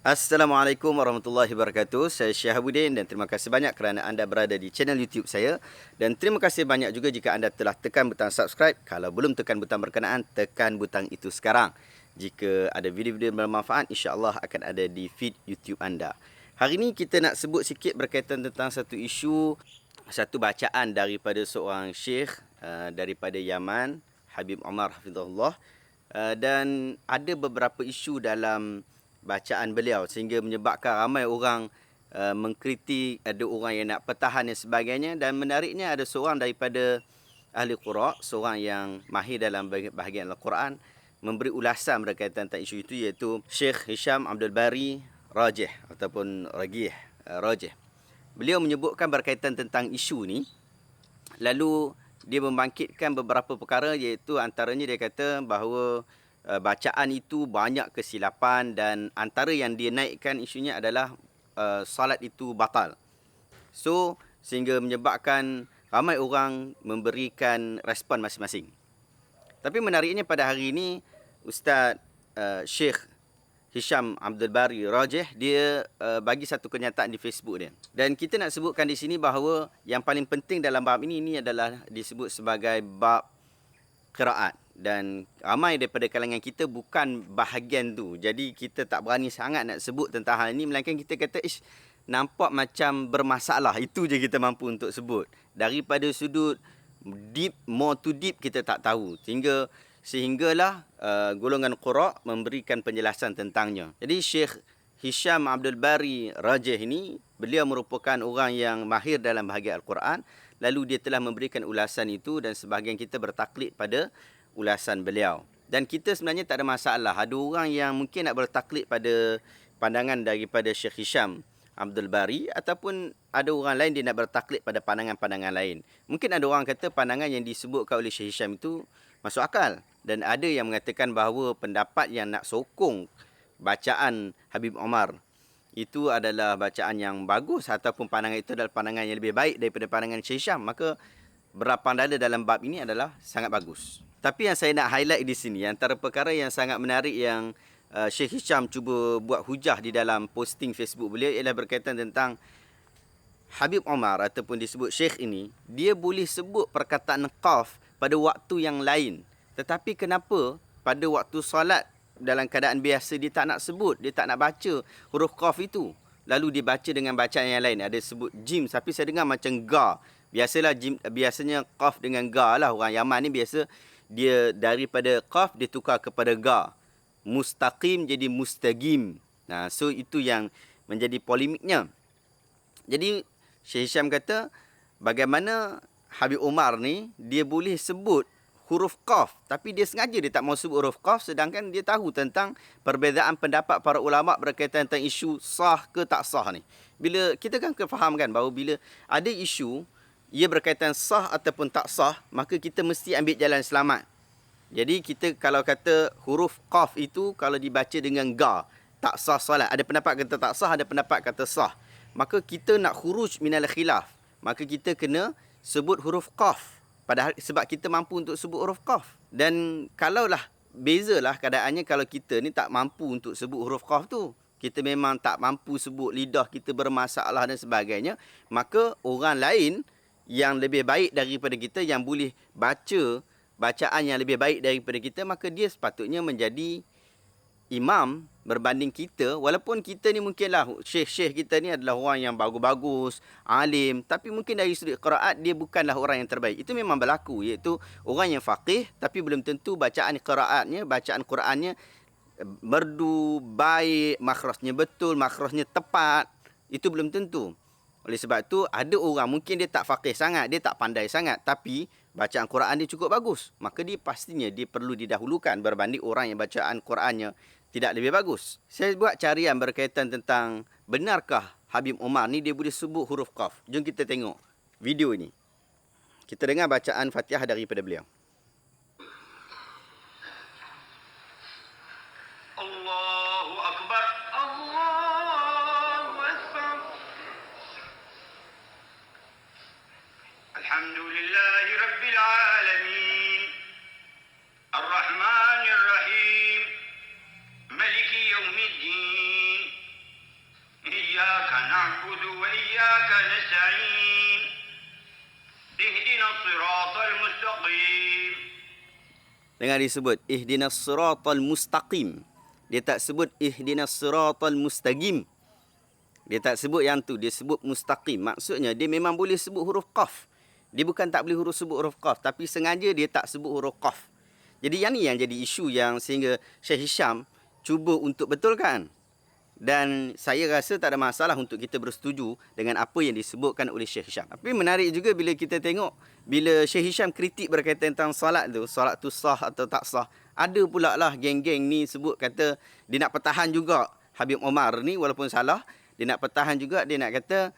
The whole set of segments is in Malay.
Assalamualaikum warahmatullahi wabarakatuh. Saya Syahabuddin dan terima kasih banyak kerana anda berada di channel YouTube saya. Dan terima kasih banyak juga jika anda telah tekan butang subscribe. Kalau belum tekan butang berkenaan, tekan butang itu sekarang. Jika ada video-video bermanfaat, insya-Allah akan ada di feed YouTube anda. Hari ini kita nak sebut sikit berkaitan tentang satu isu, satu bacaan daripada seorang syekh daripada Yaman, Habib Omar Hafizahullah. Dan ada beberapa isu dalam bacaan beliau sehingga menyebabkan ramai orang mengkritik, ada orang yang nak pertahan dan sebagainya. Dan menariknya ada seorang daripada ahli qura', seorang yang mahir dalam bahagian Al-Quran, memberi ulasan berkaitan tentang isu itu, iaitu Syekh Hisham Abdul Bari Rajih ataupun Rajih. Beliau menyebutkan berkaitan tentang isu ni, lalu dia membangkitkan beberapa perkara, iaitu antaranya dia kata bahawa bacaan itu banyak kesilapan dan antara yang dia naikkan isunya adalah salat itu batal. So, sehingga menyebabkan ramai orang memberikan respon masing-masing. Tapi menariknya pada hari ini, Ustaz Syekh Hisham Abdul Bari Rajih, dia bagi satu kenyataan di Facebook dia. Dan kita nak sebutkan di sini bahawa yang paling penting dalam bab ini adalah disebut sebagai bab qiraat. Dan ramai daripada kalangan kita bukan bahagian tu. Jadi kita tak berani sangat nak sebut tentang hal ini, melainkan kita kata nampak macam bermasalah. Itu je kita mampu untuk sebut. Daripada sudut deep, more to deep, kita tak tahu. Sehinggalah golongan qura' memberikan penjelasan tentangnya. Jadi Syekh Hisham Abdul Bari Rajih ini, beliau merupakan orang yang mahir dalam bahagian Al-Quran. Lalu dia telah memberikan ulasan itu dan sebahagian kita bertaklid pada ulasan beliau. Dan kita sebenarnya tak ada masalah. Ada orang yang mungkin nak bertaklid pada pandangan daripada Syekh Hisham Abdul Bari, ataupun ada orang lain dia nak bertaklid pada pandangan-pandangan lain. Mungkin ada orang kata pandangan yang disebutkan oleh Syekh Hisham itu masuk akal. Dan ada yang mengatakan bahawa pendapat yang nak sokong bacaan Habib Omar itu adalah bacaan yang bagus, ataupun pandangan itu adalah pandangan yang lebih baik daripada pandangan Syekh Hisham, maka berlapang dada dalam bab ini adalah sangat bagus. Tapi yang saya nak highlight di sini, antara perkara yang sangat menarik yang Syekh Hisham cuba buat hujah di dalam posting Facebook beliau, ialah berkaitan tentang Habib Omar ataupun disebut Syekh ini, dia boleh sebut perkataan qaf pada waktu yang lain. Tetapi kenapa pada waktu solat dalam keadaan biasa dia tak nak sebut, dia tak nak baca huruf qaf itu, lalu dia baca dengan bacaan yang lain? Ada sebut jim, tapi saya dengar macam ga. Biasalah jim, biasanya qaf dengan ga lah. Orang Yaman ni biasa dia daripada qaf dia tukar kepada ga. Mustaqim jadi mustaqim. Nah, so itu yang menjadi polemiknya. Jadi Syekh Hisham kata bagaimana Habib Omar ni dia boleh sebut huruf qaf, tapi dia sengaja dia tak mau sebut huruf qaf, sedangkan dia tahu tentang perbezaan pendapat para ulama berkaitan tentang isu sah ke tak sah ni. Bila kita kan kefahamkan bahawa bila ada isu ia berkaitan sah ataupun tak sah, maka kita mesti ambil jalan selamat. Jadi kita kalau kata huruf qaf itu kalau dibaca dengan ga, tak sah solat. Ada pendapat kata tak sah, ada pendapat kata sah. Maka kita nak khuruj minal khilaf, maka kita kena sebut huruf qaf. Padahal sebab kita mampu untuk sebut huruf qaf. Dan kalaulah bezalah keadaannya kalau kita ni tak mampu untuk sebut huruf qaf tu, kita memang tak mampu sebut, lidah kita bermasalah dan sebagainya, maka orang lain yang lebih baik daripada kita, yang boleh baca bacaan yang lebih baik daripada kita, maka dia sepatutnya menjadi imam berbanding kita. Walaupun kita ni mungkinlah syekh-syekh kita ni adalah orang yang bagus-bagus, alim, tapi mungkin dari sudut qiraat dia bukanlah orang yang terbaik. Itu memang berlaku, iaitu orang yang faqih tapi belum tentu bacaan qiraatnya, bacaan Qurannya merdu, baik, makhrajnya betul, makhrajnya tepat. Itu belum tentu. Oleh sebab itu ada orang mungkin dia tak faqih sangat, dia tak pandai sangat, tapi bacaan Quran dia cukup bagus. Maka dia pastinya dia perlu didahulukan berbanding orang yang bacaan Qurannya tidak lebih bagus. Saya buat carian berkaitan tentang benarkah Habib Omar ni dia boleh sebut huruf qaf. Jom kita tengok video ini. Kita dengar bacaan Fatihah daripada beliau. Allahu Akbar, Allahu Akbar. Alhamdulillahi Rabbil Alamin, Ar-Rahmanir Rahim, Maliki Yawmiddin, وإياك نستعين اهدنا الصراط المستقيم. Dengar disebut ihdinas siratal mustaqim. Dia tak sebut ihdinas siratal mustaqim. Dia tak sebut yang tu, dia sebut mustaqim. Maksudnya dia memang boleh sebut huruf qaf. Dia bukan tak boleh sebut huruf qaf, tapi sengaja dia tak sebut huruf qaf. Jadi yang ni yang jadi isu yang sehingga Syekh Hisham cuba untuk betulkan. Dan saya rasa tak ada masalah untuk kita bersetuju dengan apa yang disebutkan oleh Syekh Hisham. Tapi menarik juga bila kita tengok, bila Syekh Hisham kritik berkaitan tentang solat tu sah atau tak sah. Ada pula lah geng-geng ni sebut kata dia nak pertahan juga Habib Omar ni walaupun salah. Dia nak pertahan juga, dia nak kata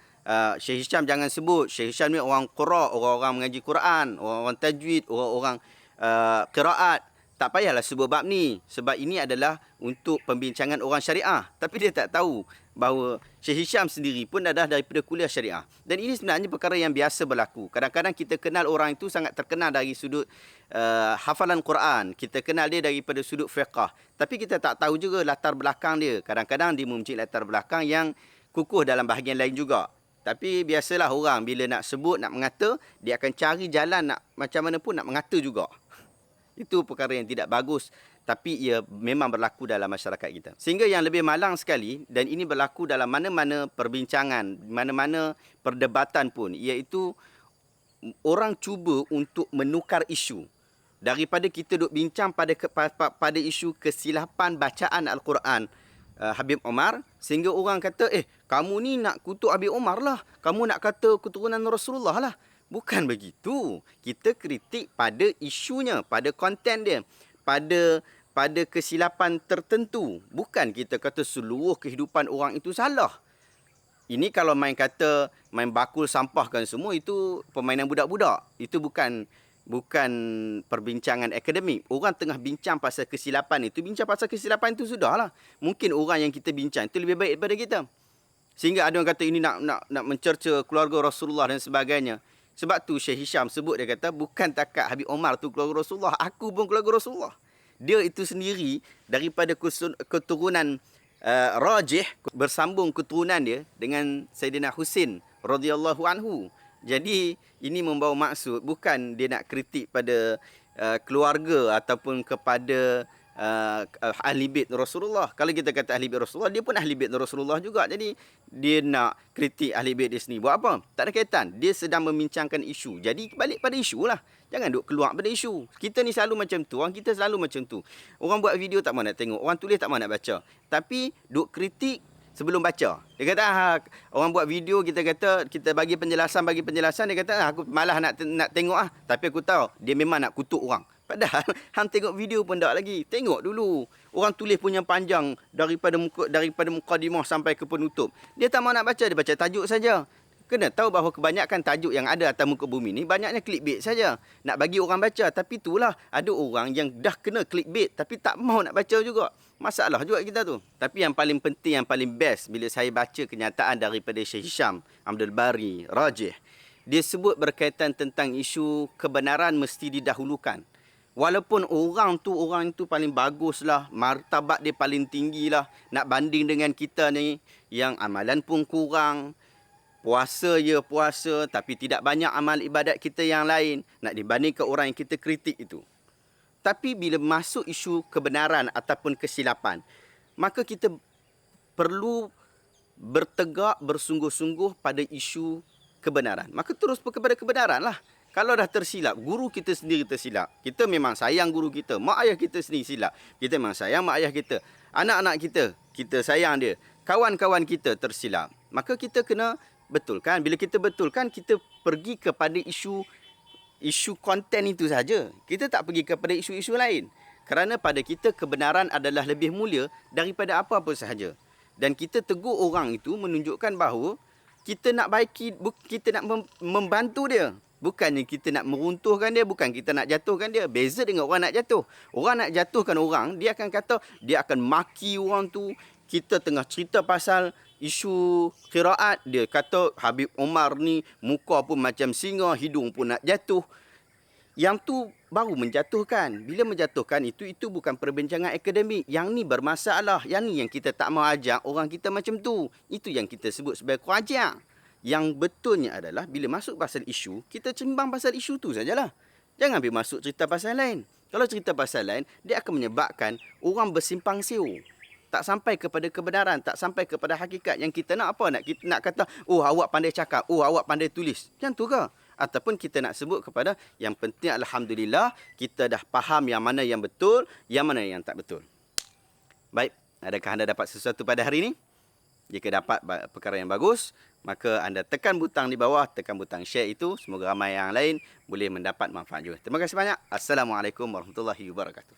Syekh Hisham jangan sebut. Syekh Hisham ni orang qura', orang-orang mengaji Quran, orang-orang tajwid, orang-orang qiraat. Tak payahlah sebut bab ni. Sebab ini adalah untuk pembincangan orang syariah. Tapi dia tak tahu bahawa Syekh Hisham sendiri pun adalah daripada kuliah syariah. Dan ini sebenarnya perkara yang biasa berlaku. Kadang-kadang kita kenal orang itu sangat terkenal dari sudut hafalan Quran. Kita kenal dia daripada sudut fiqah. Tapi kita tak tahu juga latar belakang dia. Kadang-kadang dia mempunyai latar belakang yang kukuh dalam bahagian lain juga. Tapi biasalah orang bila nak sebut, nak mengata, dia akan cari jalan nak macam mana pun nak mengata juga. Itu perkara yang tidak bagus, tapi ia memang berlaku dalam masyarakat kita. Sehingga yang lebih malang sekali, dan ini berlaku dalam mana-mana perbincangan, mana-mana perdebatan pun, iaitu orang cuba untuk menukar isu. Daripada kita duk bincang pada isu kesilapan bacaan Al-Quran Habib Omar, sehingga orang kata, kamu ni nak kutuk Habib Omar lah, kamu nak kata keturunan Rasulullah lah. Bukan begitu. Kita kritik pada isunya, pada konten dia, pada kesilapan tertentu. Bukan kita kata seluruh kehidupan orang itu salah. Ini kalau main bakul sampahkan semua, itu permainan budak-budak. Itu bukan perbincangan akademik. Orang tengah bincang pasal kesilapan itu, bincang pasal kesilapan itu sudahlah. Mungkin orang yang kita bincang itu lebih baik daripada kita. Sehingga ada orang kata ini nak mencerca keluarga Rasulullah dan sebagainya. Sebab tu Syekh Hisham sebut, dia kata bukan takat Habib Omar tu keluarga Rasulullah, aku pun keluarga Rasulullah. Dia itu sendiri daripada keturunan Rajih, bersambung keturunan dia dengan Sayyidina Husin radhiyallahu anhu. Jadi ini membawa maksud bukan dia nak kritik pada keluarga ataupun kepada ahli bait Rasulullah. Kalau kita kata ahli bait Rasulullah, dia pun ahli bait Rasulullah juga. Jadi dia nak kritik ahli bait dia sendiri. Buat apa? Tak ada kaitan. Dia sedang membincangkan isu. Jadi balik pada isu lah. Jangan duk keluar pada isu. Kita ni selalu macam tu. Orang kita selalu macam tu. Orang buat video tak mahu nak tengok. Orang tulis tak mahu nak baca. Tapi duk kritik sebelum baca. Dia kata orang buat video, kita kata kita bagi penjelasan, dia kata aku malah nak tengok tapi aku tahu dia memang nak kutuk orang. Padahal hang tengok video pun tak lagi. Tengok dulu. Orang tulis punya panjang daripada mukadimah sampai ke penutup. Dia tak mahu nak baca, dia baca tajuk saja. Kena tahu bahawa kebanyakan tajuk yang ada atas muka bumi ni banyaknya clickbait saja. Nak bagi orang baca. Tapi itulah, ada orang yang dah kena clickbait tapi tak mahu nak baca juga. Masalah juga kita tu. Tapi yang paling penting, yang paling best bila saya baca kenyataan daripada Syekh Hisham Abdul Bari Rajih. Dia sebut berkaitan tentang isu kebenaran mesti didahulukan. Walaupun orang tu paling bagus lah, martabat dia paling tinggi lah. Nak banding dengan kita ni yang amalan pun kurang. Puasa je puasa, tapi tidak banyak amal ibadat kita yang lain. Nak dibanding ke orang yang kita kritik itu. Tapi bila masuk isu kebenaran ataupun kesilapan, maka kita perlu bertegak bersungguh-sungguh pada isu kebenaran. Maka terus kepada kebenaran lah. Kalau dah tersilap, guru kita sendiri tersilap. Kita memang sayang guru kita. Mak ayah kita sendiri silap. Kita memang sayang mak ayah kita. Anak-anak kita sayang dia. Kawan-kawan kita tersilap. Maka kita kena betulkan. Bila kita betulkan, kita pergi kepada isu konten itu saja. Kita tak pergi kepada isu-isu lain. Kerana pada kita kebenaran adalah lebih mulia daripada apa-apa sahaja. Dan kita tegur orang itu menunjukkan bahawa kita nak baiki, kita nak membantu dia. Bukannya kita nak meruntuhkan dia, bukan kita nak jatuhkan dia. Beza dengan orang nak jatuh. Orang nak jatuhkan orang, dia akan kata, dia akan maki orang tu. Kita tengah cerita pasal isu qiraat, dia kata Habib Omar ni muka pun macam singa, hidung pun nak jatuh. Yang tu baru menjatuhkan. Bila menjatuhkan itu bukan perbincangan akademik. Yang ni bermasalah. Yang ni yang kita tak mahu ajak orang kita macam tu. Itu yang kita sebut sebagai kurang ajar. Yang betulnya adalah bila masuk pasal isu, kita cimbang pasal isu tu sajalah. Jangan pergi masuk cerita pasal lain. Kalau cerita pasal lain, dia akan menyebabkan orang bersimpang siur. Tak sampai kepada kebenaran, tak sampai kepada hakikat yang kita nak apa? Kita nak kata, oh awak pandai cakap, oh awak pandai tulis. Macam tu ke? Ataupun kita nak sebut kepada yang penting alhamdulillah, kita dah faham yang mana yang betul, yang mana yang tak betul. Baik, adakah anda dapat sesuatu pada hari ini? Jika dapat perkara yang bagus, maka anda tekan butang di bawah, tekan butang share itu. Semoga ramai yang lain boleh mendapat manfaat juga. Terima kasih banyak. Assalamualaikum warahmatullahi wabarakatuh.